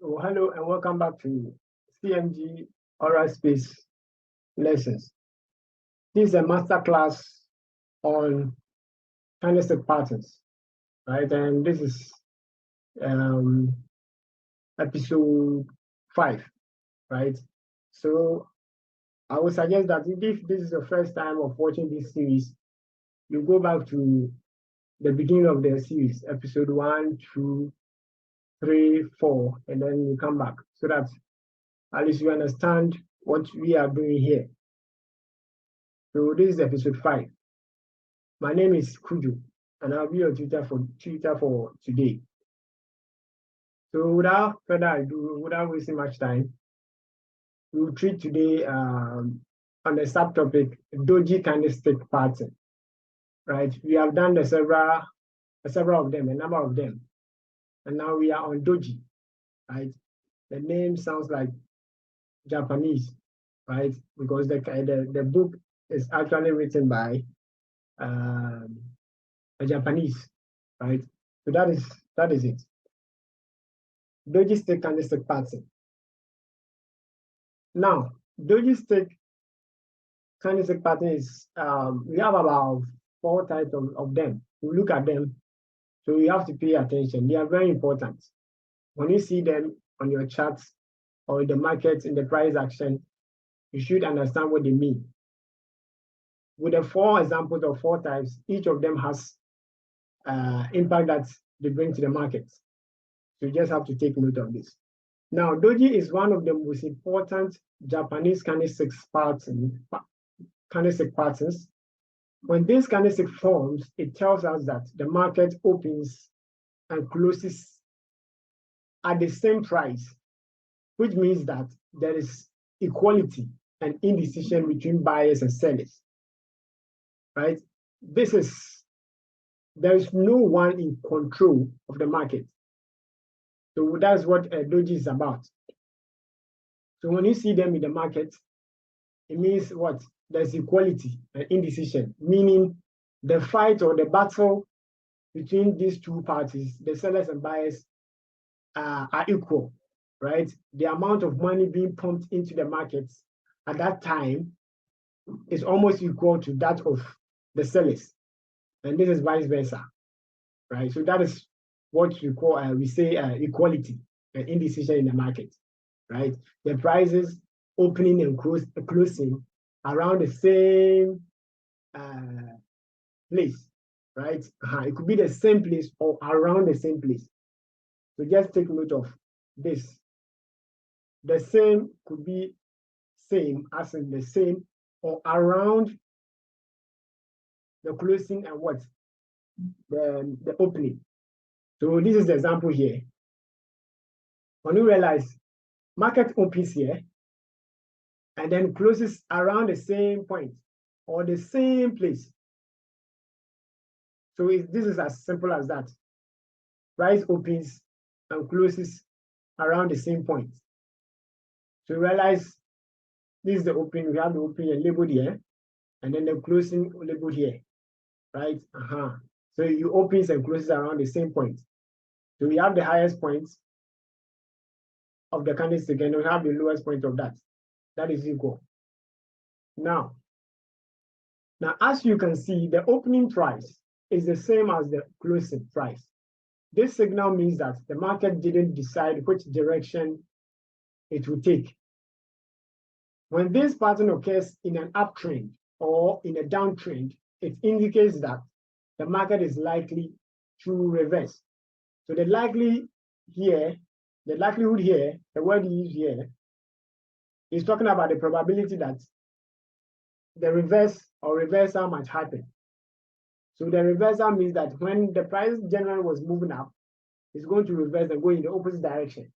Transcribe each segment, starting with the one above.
Oh, hello and welcome back to CMG Oral Space Lessons. This is a masterclass on candlestick patterns, right? And this is episode 5, right? So I would suggest that if this is the first time of watching this series, you go back to the beginning of the series, episode 1, 2, 3, 4, and then you come back so that at least you understand what we are doing here. So this is episode 5. My name is Kuju, and I'll be your tutor for today. So without further ado, without wasting much time, we'll treat today on the subtopic Doji Candlestick Pattern. Right? We have done the several of them, a number of them, and now we are on Doji. Right? The name sounds like Japanese, right? Because the book is actually written by a Japanese, right? So that is it. Doji stick candlestick pattern. Now, Doji stick candlestick pattern is we have about 4 types of them. We look at them, so you have to pay attention. They are very important. When you see them on your charts or in the markets in the price action, you should understand what they mean. With the 4 examples of 4 types, each of them has impact that they bring to the market. So you just have to take note of this. Now, Doji is one of the most important Japanese candlestick patterns. When this candlestick forms, it tells us that the market opens and closes at the same price, which means that there is equality and indecision between buyers and sellers, right? There is no one in control of the market. So that's what Doji is about. So when you see them in the market, it means what? There's equality and indecision, meaning the fight or the battle between these two parties, the sellers and buyers, are equal, right? The amount of money being pumped into the markets at that time is almost equal to that of the sellers. And this is vice versa, right? So that is what we say equality and indecision in the market, right? The prices opening and closing around the same place, right? It could be the same place or around the same place. So just take note of this. The same could be same as in the same or around the closing and what? The opening. So this is the example here. When you realize market opens here and then closes around the same point or the same place. So this is as simple as that. Price opens and closes around the same point. So you realize this is the opening. We have the opening labeled here, and then the closing labeled here, right? So you opens and closes around the same point. So we have the highest point of the candlestick, and we have the lowest point of that. That is equal. Now, as you can see, the opening price is the same as the closing price. This signal means that the market didn't decide which direction it will take. When this pattern occurs in an uptrend or in a downtrend, it indicates that the market is likely to reverse. So the likelihood here, the word used here, is talking about the probability that the reverse or reversal might happen. So the reversal means that when the price generally was moving up, it's going to reverse and go in the opposite direction.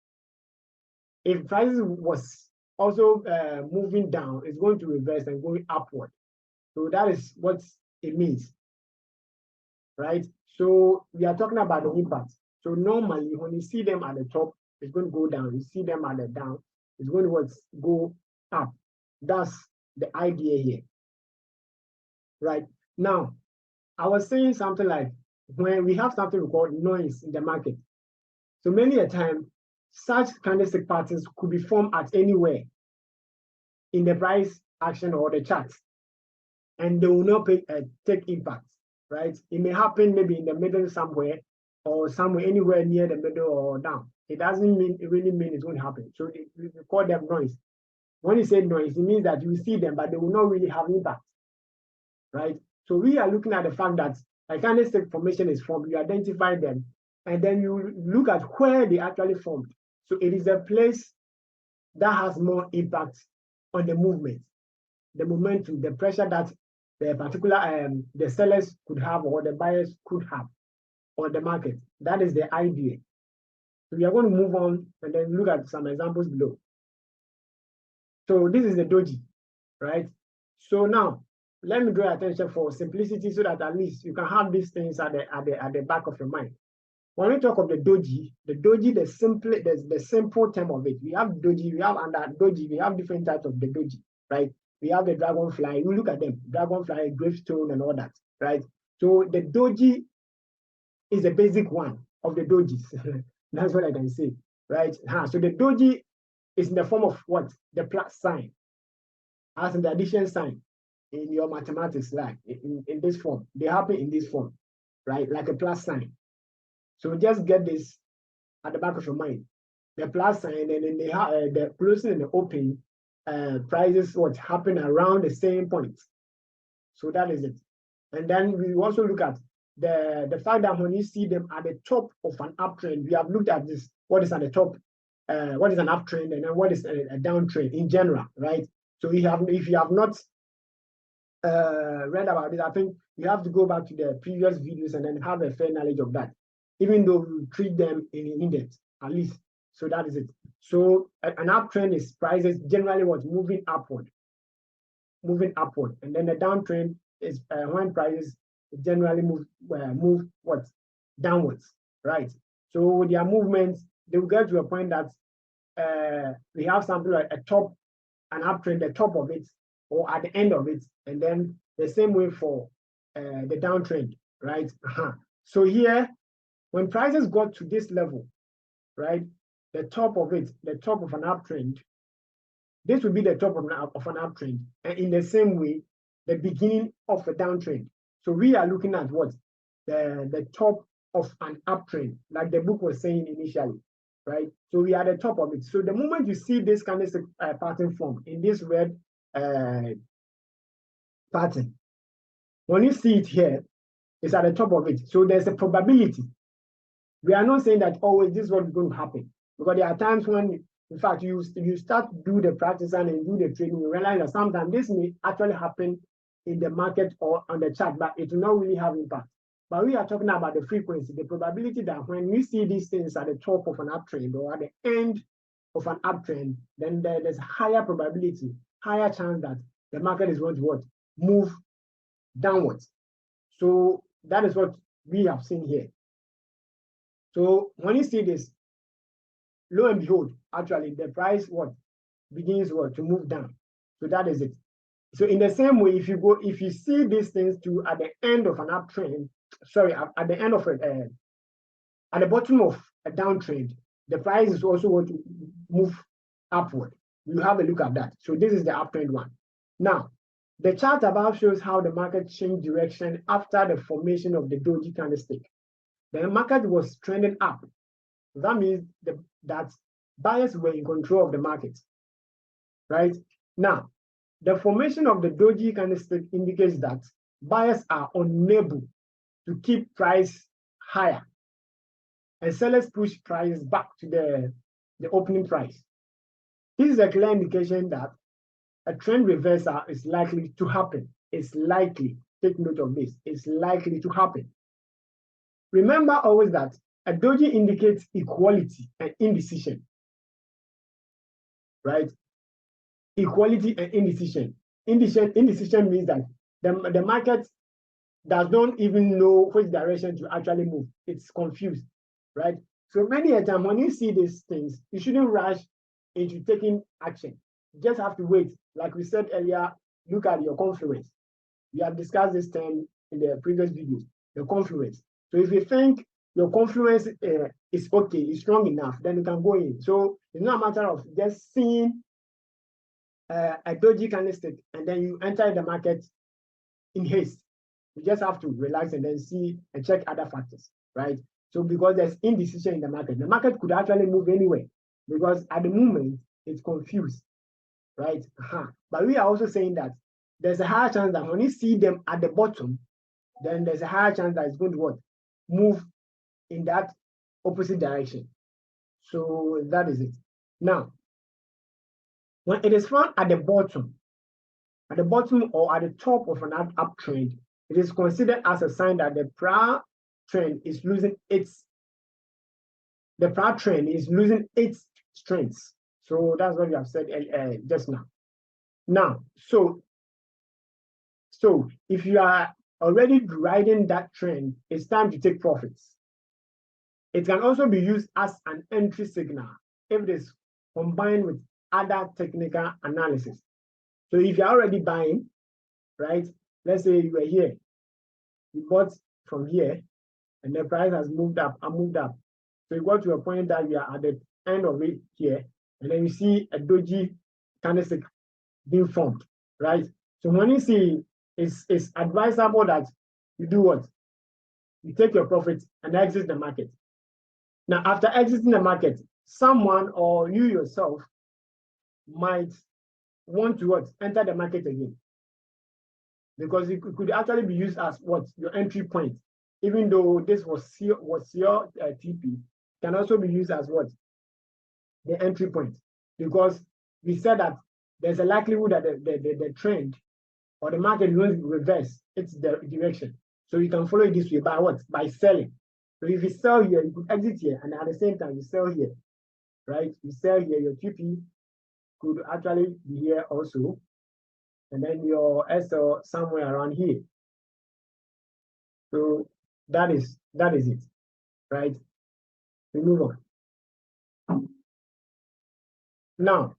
If prices was also moving down, it's going to reverse and going upward. So that is what it means, right? So we are talking about the impact. So normally when you see them at the top, it's going to go down. You see them at the down, it's going to go up. That's the idea here, right? Now, I was saying something like when we have something we call noise in the market. So many a time such candlestick patterns could be formed at anywhere in the price action or the chart, and they will not take impact, right? It may happen maybe in the middle somewhere, or somewhere anywhere near the middle or down. It doesn't really mean it's going to happen. So we call them noise. When you say noise, it means that you see them, but they will not really have impact, right? So we are looking at the fact that a candlestick formation is formed. You identify them, and then you look at where they actually formed. So it is a place that has more impact on the movement, the momentum, the pressure that the particular the sellers could have or the buyers could have on the market. That is the idea. So we are going to move on and then look at some examples below. So this is the doji, right? So now let me draw your attention for simplicity so that at least you can have these things at the back of your mind. When we talk of the doji, the simple term of it, we have doji, we have under doji, we have different types of the doji, right? We have the dragonfly, we look at them, dragonfly, gravestone, and all that, right? So the doji is the basic one of the dojis. That's what I can say, right? So the doji is in the form of what? The plus sign, as in the addition sign in your mathematics, like in this form. They happen in this form, right? Like a plus sign. So just get this at the back of your mind. The plus sign, and then they have the closing and the opening prices what happen around the same point. So that is it. And then we also look at the fact that when you see them at the top of an uptrend, we have looked at this, what is at the top, what is an uptrend, and then what is a downtrend in general, right? So if you have not read about it, I think you have to go back to the previous videos and then have a fair knowledge of that, even though we treat them in index, at least. So that is it. So an uptrend is prices generally what's moving upward. And then the downtrend is when prices generally move what? Downwards, right? So with their movements, they will get to a point that we have something like an uptrend, the top of it, or at the end of it, and then the same way for the downtrend, right? So here, when prices got to this level, right, the top of it, the top of an uptrend, this would be the top of an uptrend, and in the same way, the beginning of a downtrend. So we are looking at what? The top of an uptrend, like the book was saying initially, right? So we are at the top of it. So the moment you see this kind of pattern form in this red pattern, when you see it here, it's at the top of it. So there's a probability. We are not saying that always this is what is going to happen, because there are times when, in fact, you start to do the practice and do the trading, you realize that sometimes this may actually happen in the market or on the chart, but it will not really have impact. But we are talking about the frequency, the probability that when we see these things at the top of an uptrend or at the end of an uptrend, then there's higher probability, higher chance that the market is going to what? Move downwards. So that is what we have seen here. So when you see this, lo and behold, actually the price begins to move down. So that is it. So in the same way, if you see these things too at the end of an uptrend, at the end of at the bottom of a downtrend, the price is also going to move upward. You have a look at that. So this is the uptrend one. Now, the chart above shows how the market changed direction after the formation of the Doji candlestick. The market was trending up. That means that buyers were in control of the market, right? Now, the formation of the Doji candlestick indicates that buyers are unable to keep price higher, and sellers push prices back to the opening price. This is a clear indication that a trend reversal is likely to happen. It's likely. Take note of this. It's likely to happen. Remember always that a doji indicates equality and indecision, right? Equality and indecision. Indecision means that the market does not even know which direction to actually move. It's confused, right? So many a time when you see these things, you shouldn't rush into taking action. You just have to wait. Like we said earlier, look at your confluence. We have discussed this term in the previous videos, the confluence. So if you think your confluence is okay, is strong enough, then you can go in. So it's not a matter of just seeing a doji candlestick and then you enter the market in haste. You just have to relax and then see and check other factors, right? So because there's indecision in the market could actually move anywhere because at the moment it's confused, right? But we are also saying that there's a higher chance that when you see them at the bottom, then there's a higher chance that it's going to what? Move in that opposite direction. So that is it. Now, when it is found at the bottom or at the top of an uptrend, it is considered as a sign that the prior trend is losing its strengths. So that's what we have said just now. Now, so if you are already riding that trend, it's time to take profits. It can also be used as an entry signal if it is combined with other technical analysis. So if you're already buying, right? Let's say you were here, you bought from here, and the price has moved up and moved up. So you got to a point that you are at the end of it here, and then you see a doji candlestick being formed, right? So when you see it's advisable that you do what? You take your profits and exit the market. Now, after exiting the market, someone or you yourself might want to what? Enter the market again. Because it could actually be used as what? Your entry point. Even though this was your TP, can also be used as what? The entry point. Because we said that there's a likelihood that the trend or the market will reverse its direction. So you can follow it this way by what? By selling. So if you sell here, you could exit here, and at the same time, you sell here, right? You sell here, your TP could actually be here also, and then your SL somewhere around here. So that is it, right? We move on. Now,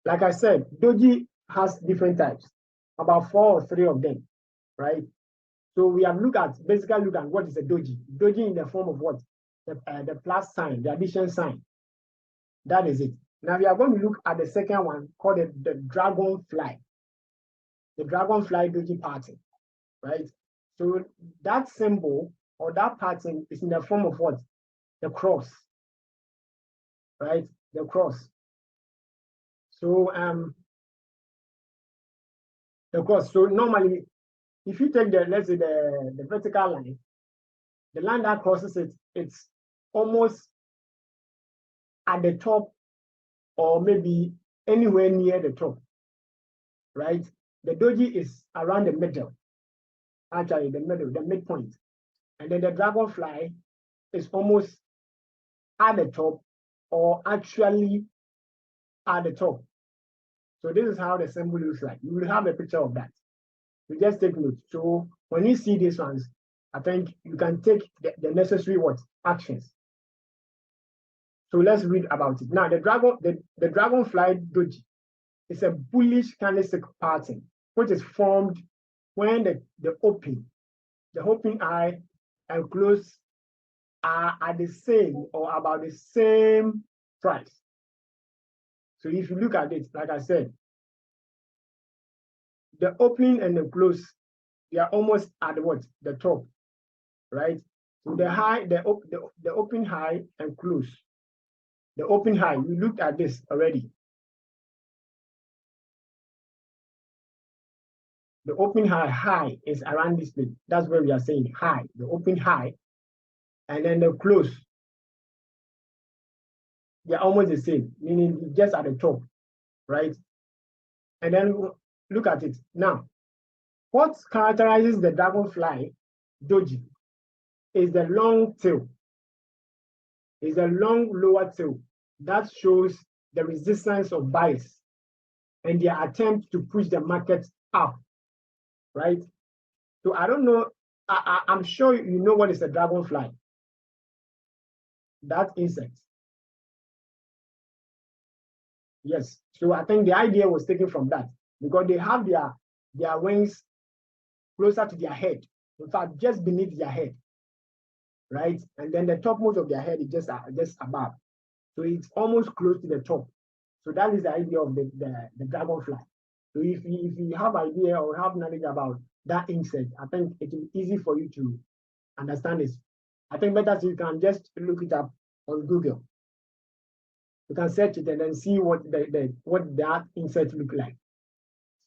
like I said, Doji has different types, about 4 or 3 of them, right? So we have basically looked at what is a doji. Doji in the form of what? The plus sign, the addition sign. That is it. Now we are going to look at the second one called the dragonfly. The dragonfly doji pattern, right? So that symbol or that pattern is in the form of what? The cross, right? The cross. So the cross. So normally, if you take let's say the vertical line, the line that crosses it, it's almost at the top or maybe anywhere near the top, right? The doji is around the middle, actually the midpoint. And then the dragonfly is almost at the top or actually at the top. So this is how the symbol looks like. You will have a picture of that. You just take note. So when you see these ones, I think you can take the necessary actions. So let's read about it. Now, the dragonfly doji is a bullish candlestick pattern, which is formed when the open high and close are at the same or about the same price. So if you look at it, like I said, the opening and the close, they are almost at the top, right? So the open high and close. The open high, we looked at this already. The open high is around this place. That's where we are saying high, the open high, and then the close. They're almost the same, meaning just at the top, right? And then look at it. Now, what characterizes the dragonfly doji is the long tail. Is a long lower tail that shows the resistance of buyers and their attempt to push the market up, right? So I don't know, I'm sure you know what is a dragonfly. That insect. Yes, so I think the idea was taken from that because they have their wings closer to their head. In fact, just beneath their head, right? And then the topmost of their head is just above. So it's almost close to the top. So that is the idea of the dragonfly. So if you have idea or have knowledge about that insect, I think it will be easy for you to understand this. I think better so you can just look it up on Google. You can search it and then see what that insect look like.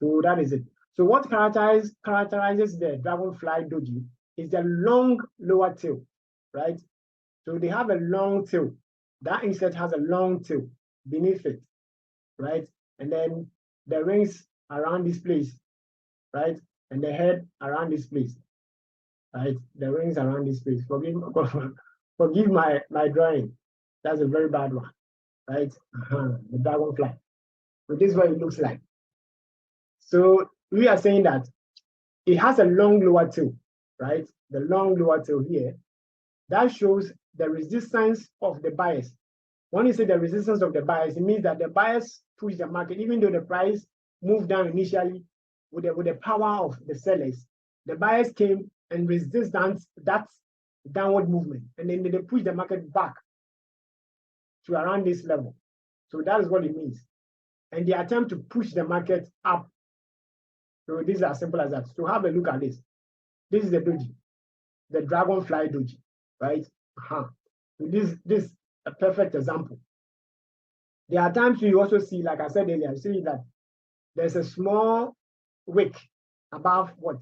So that is it. So what characterizes the dragonfly doji is the long lower tail, right? So they have a long tail. That insect has a long tail beneath it, right? And then the rings around this place, right? And the head around this place, right? The rings around this place. Forgive my drawing. That's a very bad one, right? The dragonfly. So this is what it looks like. So we are saying that it has a long lower tail, right? The long lower tail here. That shows the resistance of the buyers. When you say the resistance of the buyers, it means that the buyers push the market, even though the price moved down initially with the power of the sellers. The buyers came and resist that downward movement, and then they push the market back to around this level. So that is what it means. And they attempt to push the market up. So this is as simple as that. So have a look at this. This is the doji, the dragonfly doji, right? So this is a perfect example. There are times you also see, like I said earlier, you see that there's a small wick above what?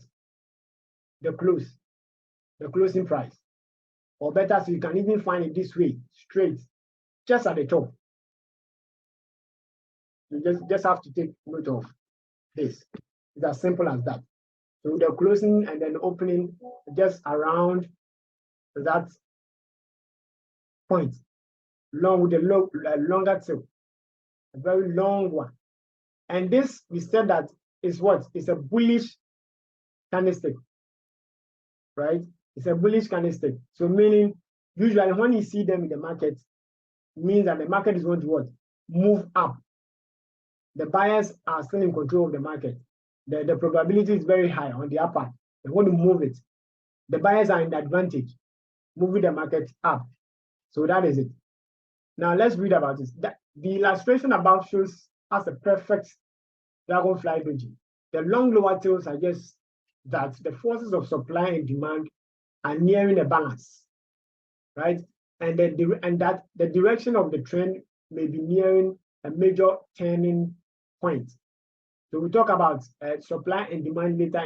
The closing price. Or better, so you can even find it this way, straight, just at the top. You just have to take note of this. It's as simple as that. So the closing and then opening just around that point, long with a longer tail, a very long one. And this, we said that is what? It's a bullish candlestick, right? It's a bullish candlestick. So meaning, usually when you see them in the market, it means that the market is going to what? Move up. The buyers are still in control of the market. The probability is very high on the upper. They want to move it. The buyers are in the advantage, moving the market up. So that is it. Now let's read about this. The illustration above shows us a perfect dragonfly doji. The long lower tail suggests that the forces of supply and demand are nearing a balance, right? And that the direction of the trend may be nearing a major turning point. So we'll talk about supply and demand later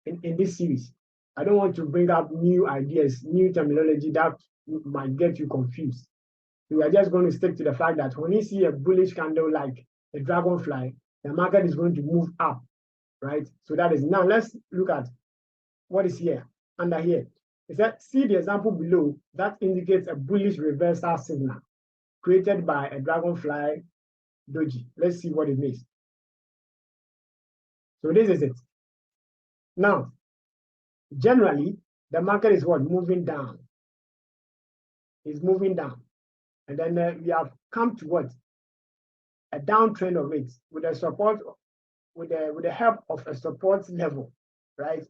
in this series. I don't want to bring up new ideas, new terminology that might get you confused. We are just going to stick to the fact that when you see a bullish candle like a dragonfly, the market is going to move up, right? So that is, now let's look at what is here, under here. Is that, see the example below that indicates a bullish reversal signal created by a dragonfly doji. Let's see what it means. So this is it. Now, generally, the market is what? Moving down. It's moving down. And then we have come to what? A downtrend of it with a support, with the help of a support level, right?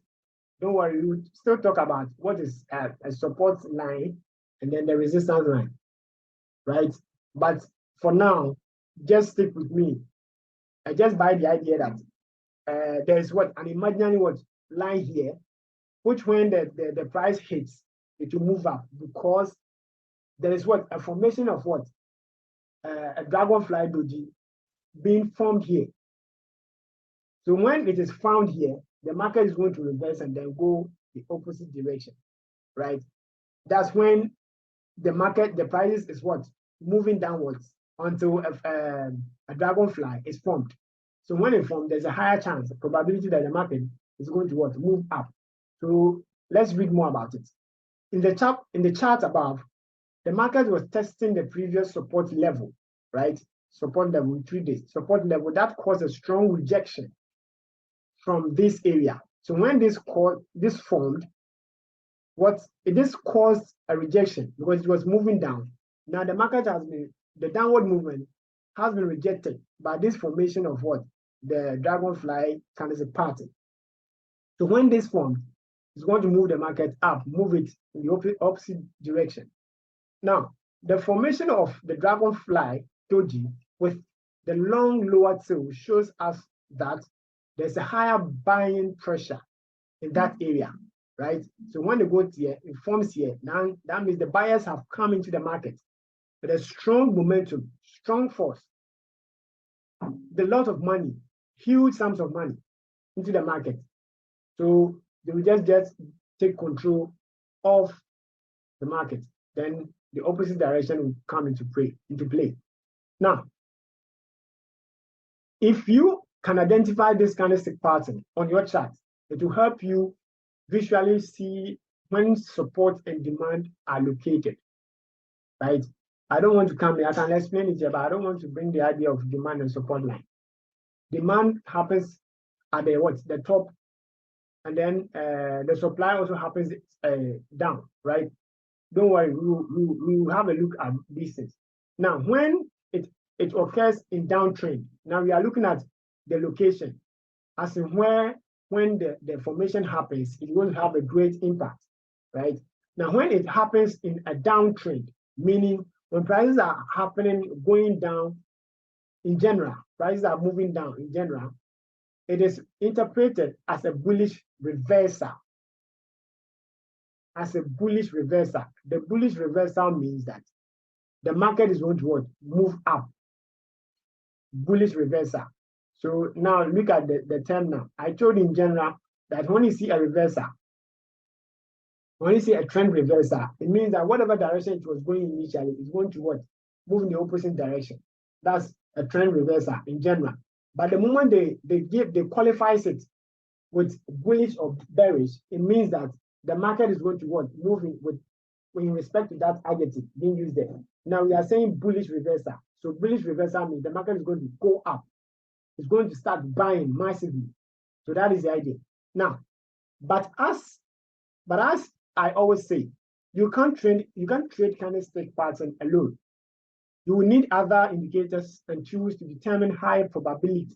Don't worry, we'll still talk about what is a support line and then the resistance line, right? But for now, just stick with me. I just buy the idea that there's what? An imaginary what? Line here, which when the price hits, it will move up because there is what? A formation of what? A dragonfly doji being formed here. So when it is found here, the market is going to reverse and then go the opposite direction, right? That's when the market, the prices is what? Moving downwards until a dragonfly is formed. So when it formed, there's a higher chance, a probability that the market is going to what? Move up. So let's read more about it. In the chart above, the market was testing the previous support level, right? Support level in 3 days. Support level that caused a strong rejection from this area. So when this formed, this caused a rejection because it was moving down. Now the market the downward movement has been rejected by this formation of what? The dragonfly candlestick pattern. So when this formed, It's going to move the market up, move it in the opposite direction. Now, the formation of the dragonfly doji with the long lower tail shows us that there's a higher buying pressure in that area, right? So when they go here, it forms here. Now that means the buyers have come into the market with a strong momentum, strong force, a lot of money, huge sums of money into the market. So they will just take control of the market. Then the opposite direction will come into play. Now, if you can identify this candlestick pattern on your chart, it will help you visually see when support and demand are located, right? I don't want to come here, I can explain it here, but I don't want to bring the idea of demand and support line. Demand happens at the top, and then the supply also happens down, right? Don't worry, we will have a look at these things. Now, when it occurs in downtrend, now we are looking at the location, as in where, when the formation happens, it's going to have a great impact, right? Now, when it happens in a downtrend, meaning when prices are going down in general, prices are moving down in general, it is interpreted as a bullish reversal. As a bullish reversal. The bullish reversal means that the market is going to move up. Bullish reversal. So now look at the term now. I told you in general that when you see a reversal, when you see a trend reversal, it means that whatever direction it was going initially is going to move in the opposite direction. That's a trend reversal in general. But the moment they qualifies it with bullish or bearish, it means that the market is going to move in respect to that adjective being used there. Now we are saying bullish reversal. So bullish reversal means the market is going to go up. It's going to start buying massively. So that is the idea. Now, but as I always say, you can't trade candlestick pattern alone. You will need other indicators and tools to determine high probability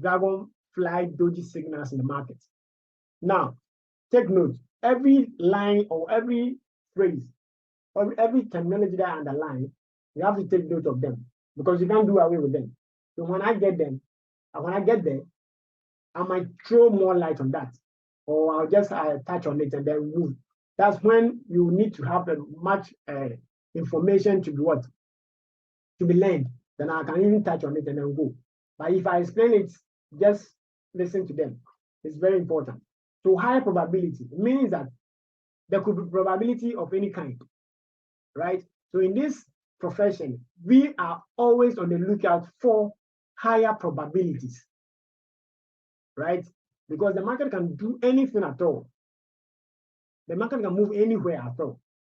dragonfly doji signals in the market. Now, take note, every line or every phrase or every terminology that I underline, you have to take note of them because you can't do away with them. So when I get there, I might throw more light on that, or I'll just touch on it and then move. That's when you need to have much information to be learned. Then I can even touch on it and then go. But if I explain it, just listen to them. It's very important. So high probability means that there could be probability of any kind, right? So in this profession, we are always on the lookout for higher probabilities, right? Because the market can do anything at all. The market can move anywhere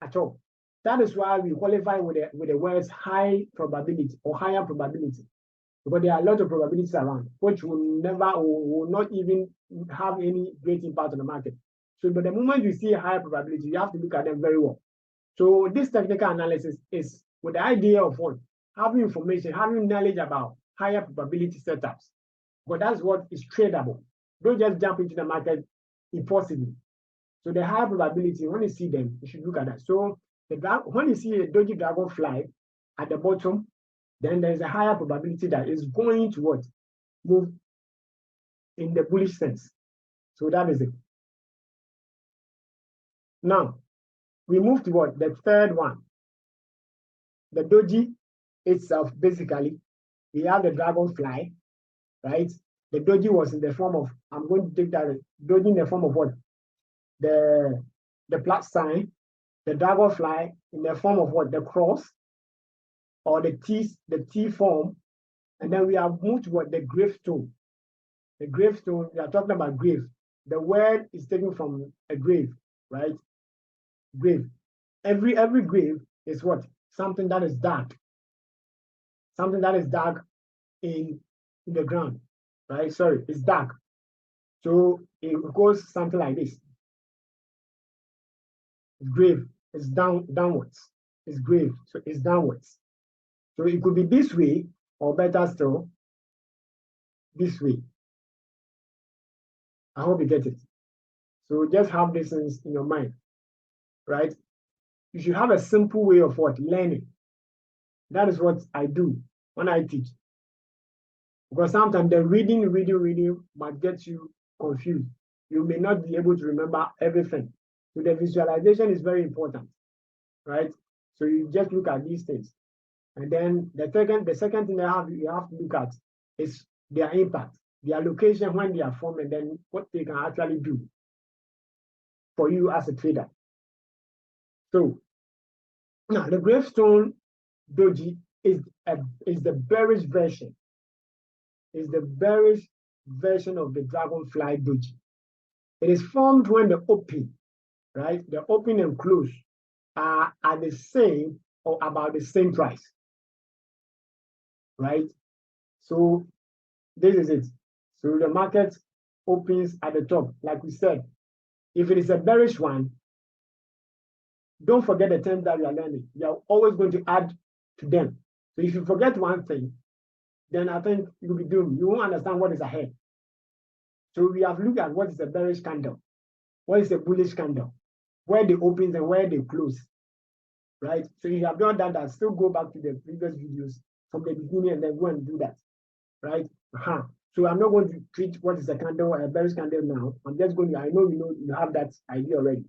at all. That is why we qualify with the words high probability or higher probability, because there are a lot of probabilities around, which will not even have any great impact on the market. So, but the moment you see a higher probability, you have to look at them very well. So this technical analysis is with the idea of having information, having knowledge about higher probability setups, but that's what is tradable. Don't just jump into the market impulsively. So the higher probability, when you see them, you should look at that. So when you see a doji dragonfly at the bottom, then there's a higher probability that is going to move in the bullish sense. So that is it. Now, we move to the third one. The doji itself, basically, we have the dragonfly, right? The doji was in the form of, I'm going to take that, doji in the form of the plus sign, the dragonfly in the form of the cross, or the T form, and then we have moved to the gravestone. The gravestone, we are talking about grave. The word is taken from a grave, right? Grave. Every grave is something that is dark. Something that is dark in the ground, right? Sorry, it's dark. So it goes something like this. It's grave. It's downwards. It's grave. So it's downwards. So it could be this way, or better still, this way. I hope you get it. So just have this in your mind, right? You should have a simple way of what? Learning. That is what I do when I teach. Because sometimes the reading might get you confused. You may not be able to remember everything. So the visualization is very important, right? So you just look at these things. And then the second thing you have to look at is their impact, their location when they are formed, and then what they can actually do for you as a trader. So now the gravestone doji is the bearish version. Is the bearish version of the dragonfly doji. It is formed when the open, right? The open and close are at the same or about the same price, right? So this is it. So the market opens at the top. Like we said, if it is a bearish one, don't forget the terms that we are learning. You are always going to add to them. So if you forget one thing, then I think you'll be doomed. You won't understand what is ahead. So we have looked at what is a bearish candle, what is a bullish candle, where they open and where they close, right? So if you have not done that, still go back to the previous videos from the beginning and then go and do that, right? So I'm not going to treat what is a candle, a bearish candle now. I'm just going to, I know you have that idea already.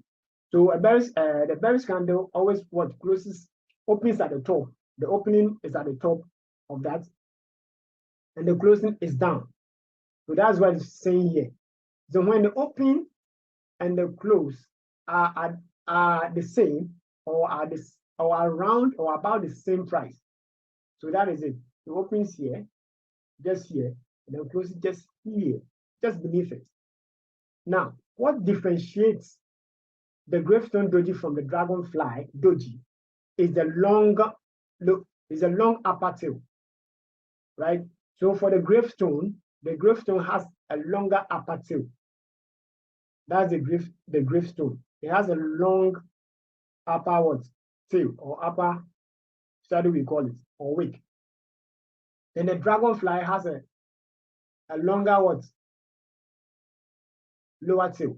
So the bearish candle always what closes, opens at the top. The opening is at the top of that, and the closing is down. So that's what it's saying here. So when the open and the close are the same or are around or about the same price. So that is it. It opens here, just here, and then closes just here, just beneath it. Now, what differentiates the gravestone doji from the dragonfly doji is the long upper tail, right? So for the gravestone has a longer upper tail. That's the gravestone. It has a long upper tail or upper shadow, we call it, or wick. Then the dragonfly has a longer lower tail.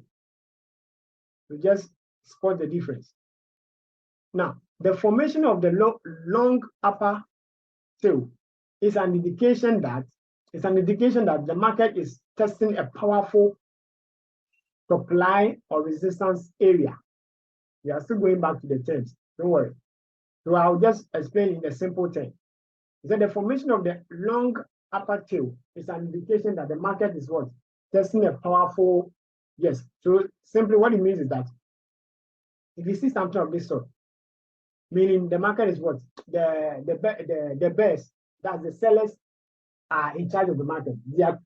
You just spot the difference. Now, the formation of the long upper tail is an indication that the market is testing a powerful supply or resistance area. We are still going back to the terms, don't worry. So I'll just explain in a simple term. So the formation of the long upper tail is an indication that the market is what? Testing a powerful, yes. So simply what it means is that if you see something of this sort, meaning the market is what? The bears, that the sellers are in charge of the market. They are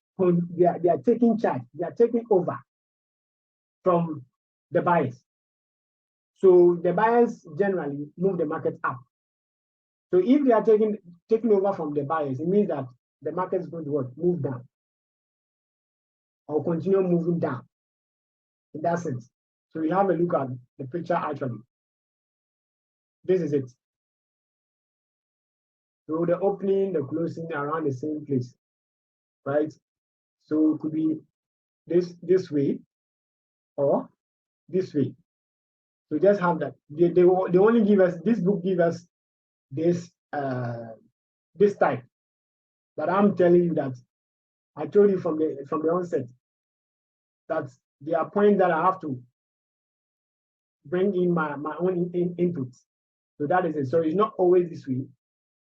taking charge, they are taking over from the buyers. So the buyers generally move the market up. So if they are taking over from the buyers, it means that the market is going to what? Move down or continue moving down in that sense. So we have a look at the picture actually. This is it. So the opening, the closing around the same place, right? So it could be this way or this way. So just have that. They only give us, this book gives us this type. But I'm telling you that I told you from the onset that there are points that I have to bring in my own inputs. So that is it. So it's not always this way,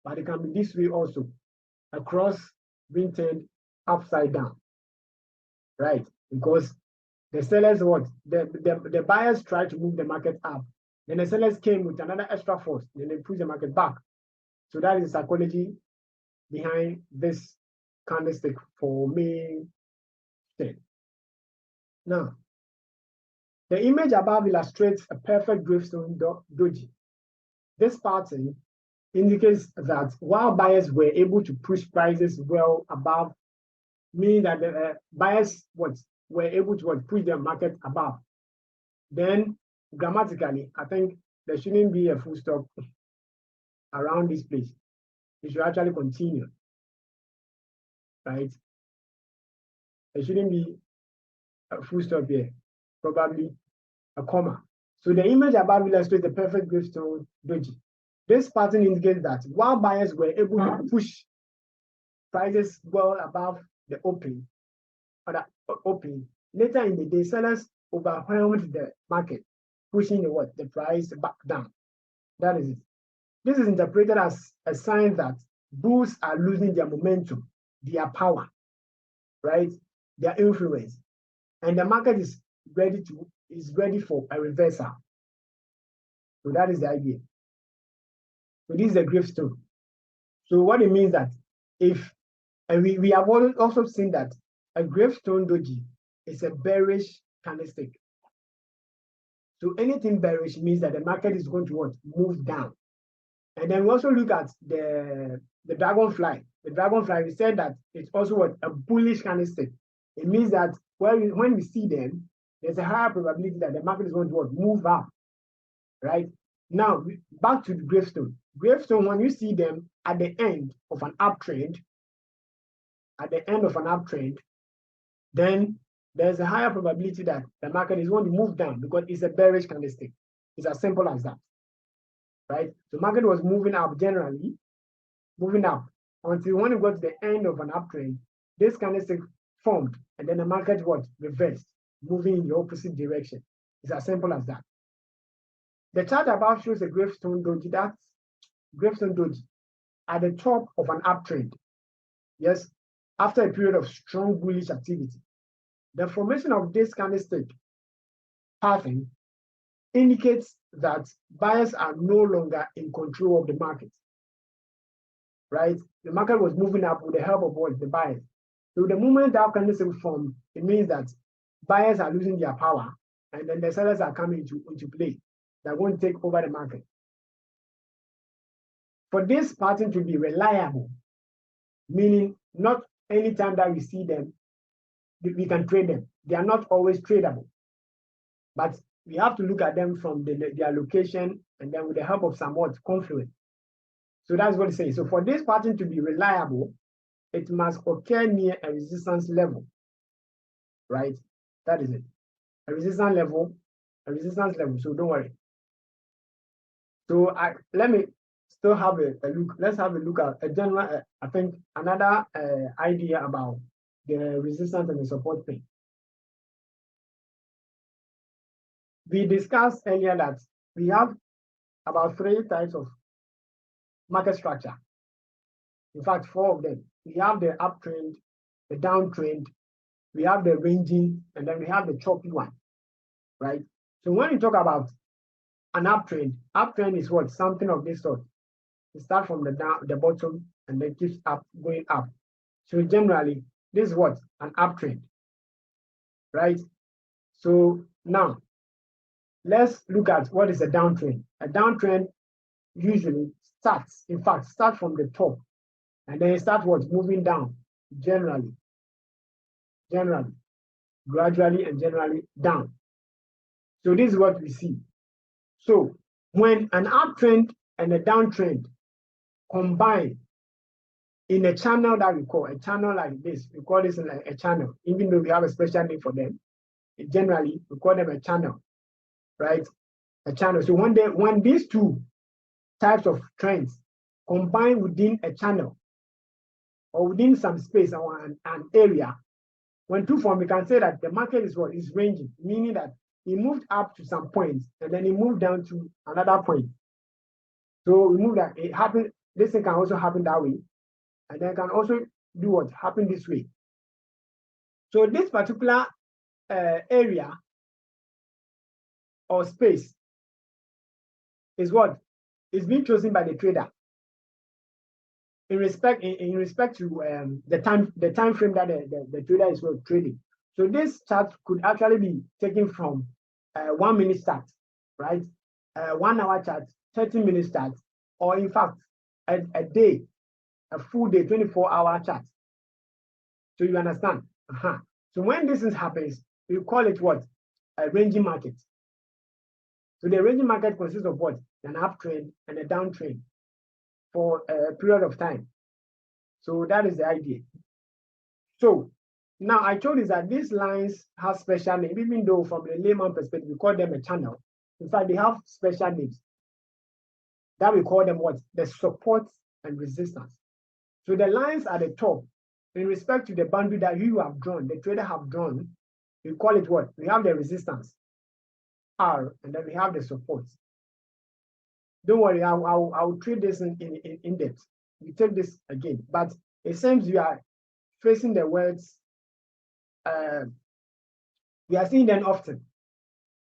but it can be this way also. Across being turned upside down, right? Because the sellers the buyers try to move the market up. Then the sellers came with another extra force. Then they push the market back. So that is the psychology behind this candlestick for me. Now, the image above illustrates a perfect gravestone doji. This pattern indicates that while buyers were able to push prices well above, meaning that the buyers were able to push the market above, then grammatically, I think there shouldn't be a full stop around this place. It should actually continue, right? There shouldn't be a full stop here, probably a comma. So the image above illustrates the perfect gravestone doji. This pattern indicates that while buyers were able to push prices well above the opening, later in the day, sellers overwhelmed the market, pushing the price back down. That is it. This is interpreted as a sign that bulls are losing their momentum, their power, right? Their influence, and the market is ready for a reversal. So that is the idea. So this is a gravestone. So what it means that we have also seen that a gravestone doji is a bearish candlestick. So anything bearish means that the market is going to move down. And then we also look at the dragonfly. The dragonfly, we said that it's also a bullish candlestick. It means that when we see them, there's a higher probability that the market is going to move up, right? Now, back to the gravestone. Gravestone, when you see them at the end of an uptrend, then there's a higher probability that the market is going to move down because it's a bearish candlestick. It's as simple as that, right? The market was moving up generally, until when it got to the end of an uptrend, this candlestick formed, and then the market reversed, moving in the opposite direction. It's as simple as that. The chart above shows a gravestone doji. That's gravestone doji at the top of an uptrend. Yes, after a period of strong bullish activity. The formation of this candlestick pattern indicates that buyers are no longer in control of the market, right? The market was moving up with the help of the buyers. So the moment that candlestick formed, it means that buyers are losing their power, and then the sellers are coming into play. They're going to take over the market. For this pattern to be reliable, meaning not any time that we see them, we can trade them. They are not always tradable, but we have to look at them from their location and then with the help of somewhat confluence. So that's what it says. So for this pattern to be reliable, it must occur near a resistance level, right? That is it. A resistance level. So don't worry. So let me still have a look. Let's have a look at a general, I think another idea about the resistance and the support thing. We discussed earlier that we have about 3 types of market structure. In fact, 4 of them. We have the uptrend, the downtrend, we have the ranging, and then we have the choppy one, right? So when you talk about an uptrend is something of this sort. It starts from the bottom and then keeps going up. So generally, this is an uptrend, right? So now, let's look at what is a downtrend. A downtrend usually starts from the top, and then it starts moving down, gradually and generally down. So this is what we see. So when an uptrend and a downtrend combine in a channel that we call a channel like this, we call this a channel, even though we have a special name for them. Generally, we call them a channel, right? A channel. So when these 2 types of trends combine within a channel or within some space or an area, when 2 form, we can say that the market is ranging, meaning that it moved up to some points and then it moved down to another point. So we move that it happened. This thing can also happen that way, and then can also do happen this way. So this particular area or space is being chosen by the trader in respect to the time frame that the trader is trading. So this chart could actually be taken from 1 minute chart, right? 1 hour chart, 30-minute chart, or in fact a day, a full day, 24-hour chart. So you understand? So when this happens, we call it a ranging market. So the ranging market consists of an uptrend and a downtrend for a period of time. So that is the idea. So Now, I told you that these lines have special names, even though from the layman perspective, we call them a channel. In fact, they have special names. That we call them what? The support and resistance. So the lines at the top, in respect to the boundary that you have drawn, the trader have drawn, we call it what? We have the resistance, R, and then we have the support. Don't worry, I'll treat this in depth. We take this again, but it seems we are facing the words, we are seeing them often.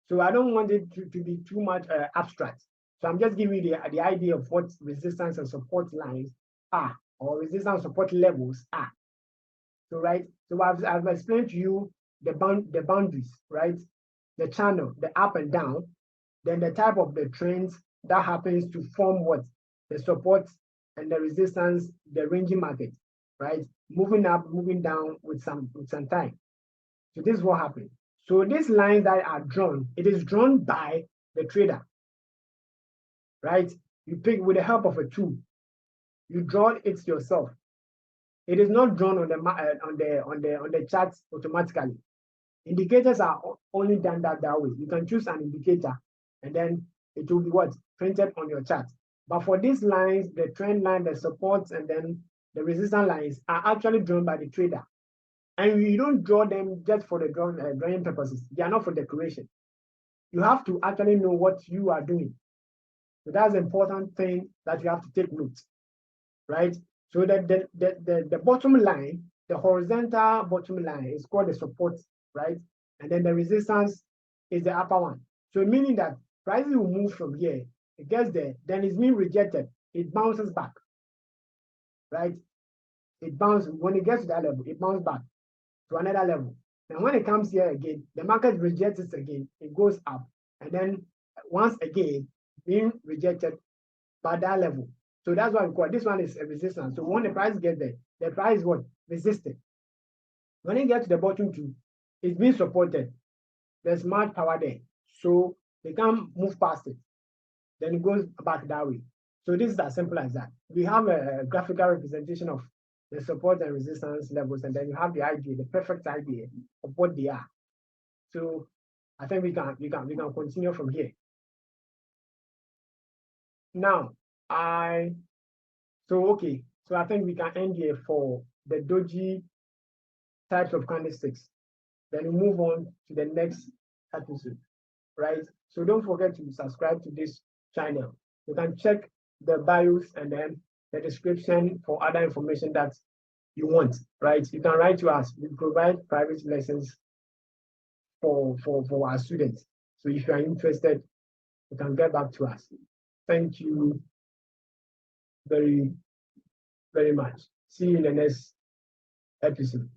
So I don't want it to be too much abstract. So I'm just giving you the idea of what resistance and support lines are, or resistance and support levels are. So right, so I've explained to you the boundaries, right? The channel, the up and down, then the type of the trends that happens to form what? The support and the resistance, the ranging market, right? Moving up, moving down with some time. So this is what happens. So these lines that are drawn, it is drawn by the trader, right? You pick with the help of a tool. You draw it yourself. It is not drawn on the charts automatically. Indicators are only done that way. You can choose an indicator, and then it will be what? Printed on your chart. But for these lines, the trend line, the supports, and then the resistance lines are actually drawn by the trader. And you don't draw them just for the drawing purposes. They are not for decoration. You have to actually know what you are doing. So that's an important thing that you have to take note, right? So that the bottom line, the horizontal bottom line is called the support, right? And then the resistance is the upper one. So meaning that prices will move from here, it gets there, then it's being rejected, it bounces back, right? It bounces, when it gets to that level, it bounces back to another level. And when it comes here again, the market rejects it again, it goes up. And then once again, being rejected by that level. So that's why we call it. This one is a resistance. So when the price gets there, the price is what? Resisted. When it gets to the bottom two, it's being supported. There's much power there. So they can't move past it. Then it goes back that way. So this is as simple as that. We have a graphical representation of the support and resistance levels, and then you have the idea, the perfect idea of what they are. So I think we can continue from here. Now, so I think we can end here for the doji types of candlesticks. Then we move on to the next episode, right? So don't forget to subscribe to this channel. You can check the bios and then the description for other information that you want, right? You can write to us. We provide private lessons for our students. So if you are interested, you can get back to us. Thank you very, very much. See you in the next episode.